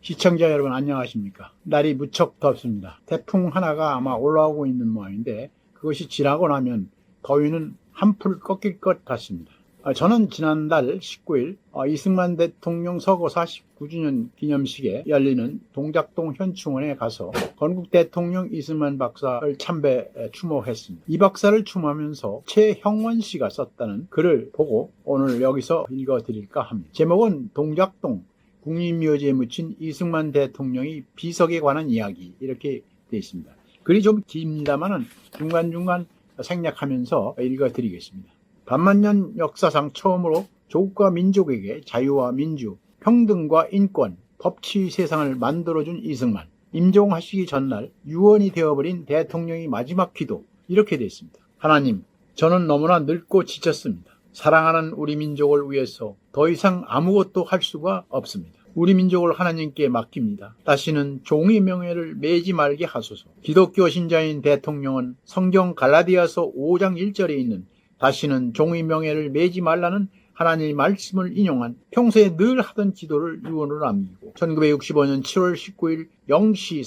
시청자 여러분 안녕하십니까. 날이 무척 덥습니다. 태풍 하나가 아마 올라오고 있는 모양인데 그것이 지나고 나면 더위는 한풀 꺾일 것 같습니다. 저는 지난달 19일 이승만 대통령 서거 49주년 기념식에 열리는 동작동 현충원에 가서 건국 대통령 이승만 박사를 참배 추모했습니다. 이 박사를 추모하면서 최형원 씨가 썼다는 글을 보고 오늘 여기서 읽어드릴까 합니다. 제목은 동작동 국립묘지에 묻힌 이승만 대통령의 비석에 관한 이야기, 이렇게 되어 있습니다. 글이 좀 깁니다만은 중간중간 생략하면서 읽어드리겠습니다. 반만년 역사상 처음으로 조국과 민족에게 자유와 민주, 평등과 인권, 법치 세상을 만들어준 이승만. 임종하시기 전날 유언이 되어버린 대통령의 마지막 기도, 이렇게 되어 있습니다. 하나님, 저는 너무나 늙고 지쳤습니다. 사랑하는 우리 민족을 위해서 더 이상 아무것도 할 수가 없습니다. 우리 민족을 하나님께 맡깁니다. 다시는 종의 명예를 매지 말게 하소서. 기독교 신자인 대통령은 성경 갈라디아서 5장 1절에 있는 다시는 종의 명예를 매지 말라는 하나님의 말씀을 인용한 평소에 늘 하던 기도를 유언으로 남기고 1965년 7월 19일 0시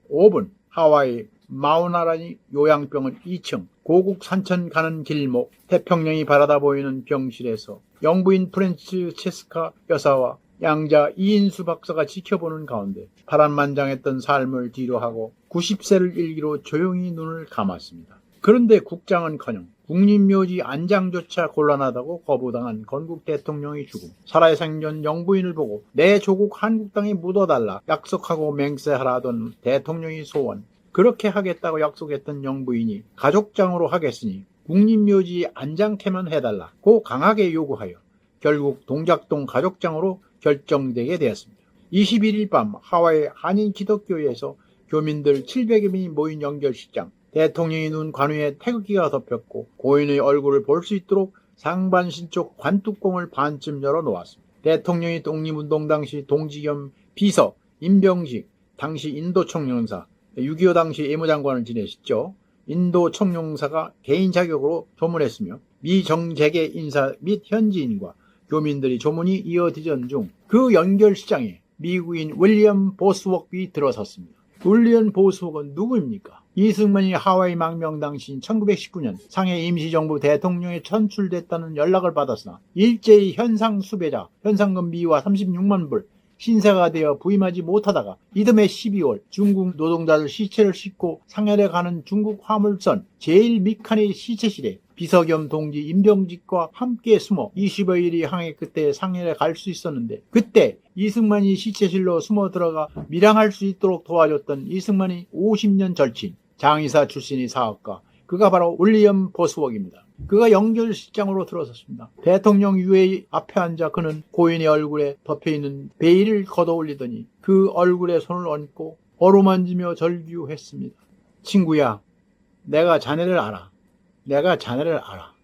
35분 하와이 마우나라니 요양병원 2층 고국 산천 가는 길목 태평양이 바라다 보이는 병실에서 영부인 프란체스카 여사와 양자 이인수 박사가 지켜보는 가운데 파란만장했던 삶을 뒤로하고 90세를 일기로 조용히 눈을 감았습니다. 그런데 국장은커녕 국립묘지 안장조차 곤란하다고 거부당한 건국 대통령의 죽음, 살아생전 영부인을 보고 내 조국 한국 땅에 묻어달라 약속하고 맹세하라던 대통령의 소원, 그렇게 하겠다고 약속했던 영부인이 가족장으로 하겠으니 국립묘지 안장케만 해달라고 강하게 요구하여 결국 동작동 가족장으로 결정되게 되었습니다. 21일 밤 하와이 한인 기독교회에서 교민들 700여 명이 모인 연결식장, 대통령의 눈 관우에 태극기가 덮였고 고인의 얼굴을 볼 수 있도록 상반신 쪽 관뚜껑을 반쯤 열어 놓았습니다. 대통령이 독립운동 당시 동지 겸 비서 임병식, 당시 인도 총영사, 6.25 당시 외무장관을 지내셨죠. 인도 총영사가 개인 자격으로 조문했으며 미정재계 인사 및 현지인과 교민들이 조문이 이어지던 중 그 연결시장에 미국인 윌리엄 보스웍이 들어섰습니다. 윌리엄 보스웍은 누구입니까? 이승만이 하와이 망명 당시인 1919년 상해 임시정부 대통령에 선출됐다는 연락을 받았으나 일제히 현상 수배자, 현상금 미화 36만 불, 신세가 되어 부임하지 못하다가 이듬해 12월 중국 노동자들 시체를 싣고 상해에 가는 중국 화물선 제1미칸의 시체실에 비서 겸 동지 임병직과 함께 숨어 20여일이 항해 끝에 상해에 갈 수 있었는데 그때 이승만이 시체실로 숨어 들어가 밀항할 수 있도록 도와줬던 이승만이 50년 절친 장의사 출신의 사업가, 그가 바로 윌리엄 보스웍입니다. 그가 연결식장으로 들어섰습니다. 대통령 유해 앞에 앉아 그는 고인의 얼굴에 덮여있는 베일을 걷어올리더니 그 얼굴에 손을 얹고 어루만지며 절규했습니다. 친구야, 내가 자네를 알아. 내가 자네를 알아.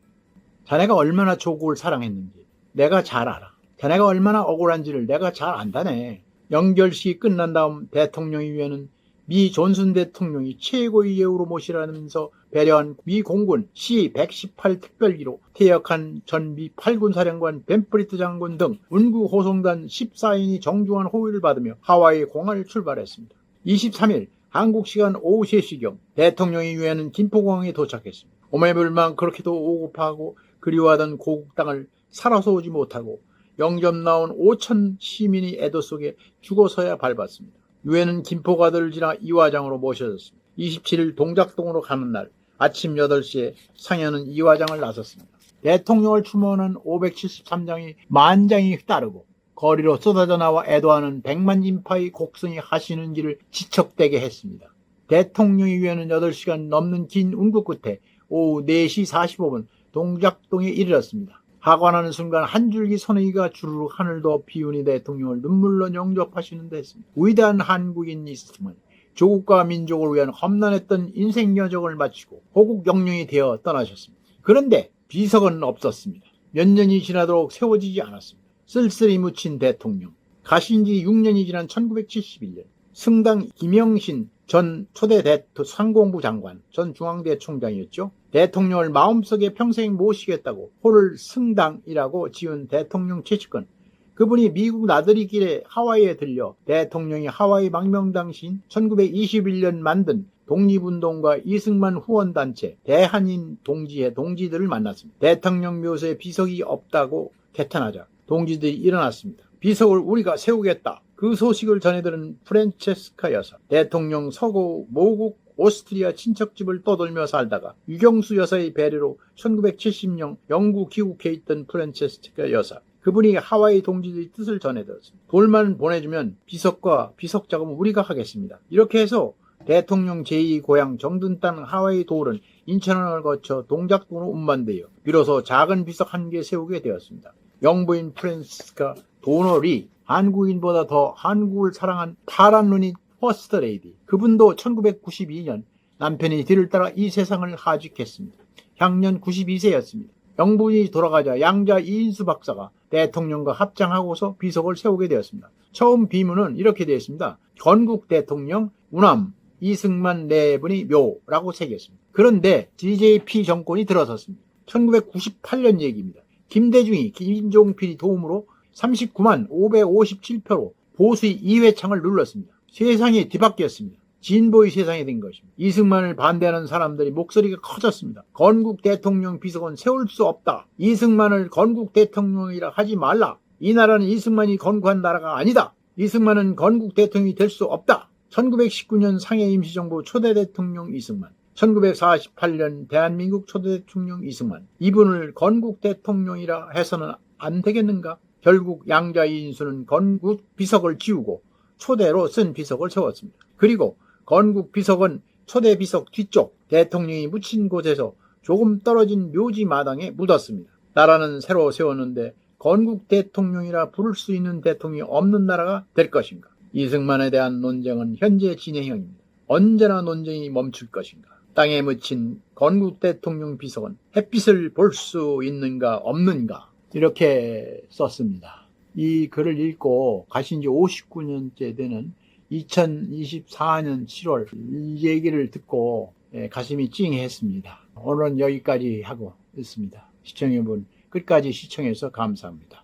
자네가 얼마나 조국을 사랑했는지 내가 잘 알아. 자네가 얼마나 억울한지를 내가 잘 안다네. 연결식이 끝난 다음 대통령의 위에는 미 존슨 대통령이 최고의 예우로 모시라면서 배려한 미 공군 C-118 특별기로 퇴역한 전 미 8군 사령관 벤프리트 장군 등 운구 호송단 14인이 정중한 호의를 받으며 하와이 공항을 출발했습니다. 23일 한국 시간 오후 3시경 대통령의 유해는 김포공항에 도착했습니다. 오매불망 그렇게도 오고파하고 그리워하던 고국 땅을 살아서 오지 못하고 영접 나온 5천 시민의 애도 속에 죽어서야 밟았습니다. 유해는 김포가들을 지나 이화장으로 모셔졌습니다. 27일 동작동으로 가는 날 아침 8시에 상해는 이화장을 나섰습니다. 대통령을 추모하는 573장이 만장이 따르고 거리로 쏟아져 나와 애도하는 100만 인파의 곡성이 하시는 길을 지척대게 했습니다. 대통령의 유해는 8시간 넘는 긴 운구 끝에 오후 4시 45분 동작동에 이르렀습니다. 하관하는 순간 한 줄기 선의가 주르륵 하늘도 비우니 대통령을 눈물로 영접하시는 데 했습니다. 위대한 한국인 이승만, 조국과 민족을 위한 험난했던 인생 여정을 마치고 호국 영령이 되어 떠나셨습니다. 그런데 비석은 없었습니다. 몇 년이 지나도록 세워지지 않았습니다. 쓸쓸히 묻힌 대통령. 가신 지 6년이 지난 1971년 승당 김영신 전 초대 상공부 장관, 전 중앙대 총장이었죠. 대통령을 마음속에 평생 모시겠다고 호를 승당이라고 지은 대통령 최측근. 그분이 미국 나들이 길에 하와이에 들려 대통령이 하와이 망명 당시인 1921년 만든 독립운동가 이승만 후원단체 대한인 동지회 동지들을 만났습니다. 대통령 묘소에 비석이 없다고 개탄하자 동지들이 일어났습니다. 비석을 우리가 세우겠다. 그 소식을 전해들은 프란체스카 여사, 대통령 서고 모국 오스트리아 친척집을 떠돌며 살다가 유경수 여사의 배려로 1970년 영구 귀국해 있던 프란체스카 여사, 그분이 하와이 동지들의 뜻을 전해들었습니다. 돌만 보내주면 비석과 비석 작업은 우리가 하겠습니다. 이렇게 해서 대통령 제2고향 정든 땅 하와이 돌은 인천항을 거쳐 동작동으로 운반되어 비로소 작은 비석 한 개 세우게 되었습니다. 영부인 프란체스카 도널이 한국인보다 더 한국을 사랑한 파란 눈이 퍼스트 레이디. 그분도 1992년 남편이 뒤를 따라 이 세상을 하직했습니다. 향년 92세였습니다. 영부인이 돌아가자 양자 이인수 박사가 대통령과 합장하고서 비석을 세우게 되었습니다. 처음 비문은 이렇게 되었습니다. 건국 대통령 우남 이승만 네 분이 묘라고 새겼습니다. 그런데 DJP 정권이 들어섰습니다. 1998년 얘기입니다. 김대중이 김종필이 도움으로 39만 557표로 보수의 2회창을 눌렀습니다. 세상이 뒤바뀌었습니다. 진보의 세상이 된 것입니다. 이승만을 반대하는 사람들이 목소리가 커졌습니다. 건국 대통령 비석은 세울 수 없다. 이승만을 건국 대통령이라 하지 말라. 이 나라는 이승만이 건국한 나라가 아니다. 이승만은 건국 대통령이 될 수 없다. 1919년 상해 임시정부 초대 대통령 이승만, 1948년 대한민국 초대 대통령 이승만, 이분을 건국 대통령이라 해서는 안 되겠는가? 결국 양자 이인수는 건국 비석을 지우고 초대로 쓴 비석을 세웠습니다. 그리고 건국 비석은 초대 비석 뒤쪽 대통령이 묻힌 곳에서 조금 떨어진 묘지 마당에 묻었습니다. 나라는 새로 세웠는데 건국 대통령이라 부를 수 있는 대통령이 없는 나라가 될 것인가? 이승만에 대한 논쟁은 현재 진행형입니다. 언제나 논쟁이 멈출 것인가? 땅에 묻힌 건국 대통령 비석은 햇빛을 볼 수 있는가 없는가? 이렇게 썼습니다. 이 글을 읽고 가신 지 59년째 되는 2024년 7월 이 얘기를 듣고 가슴이 찡했습니다. 오늘은 여기까지 하고 있습니다. 시청자분 끝까지 시청해서 감사합니다.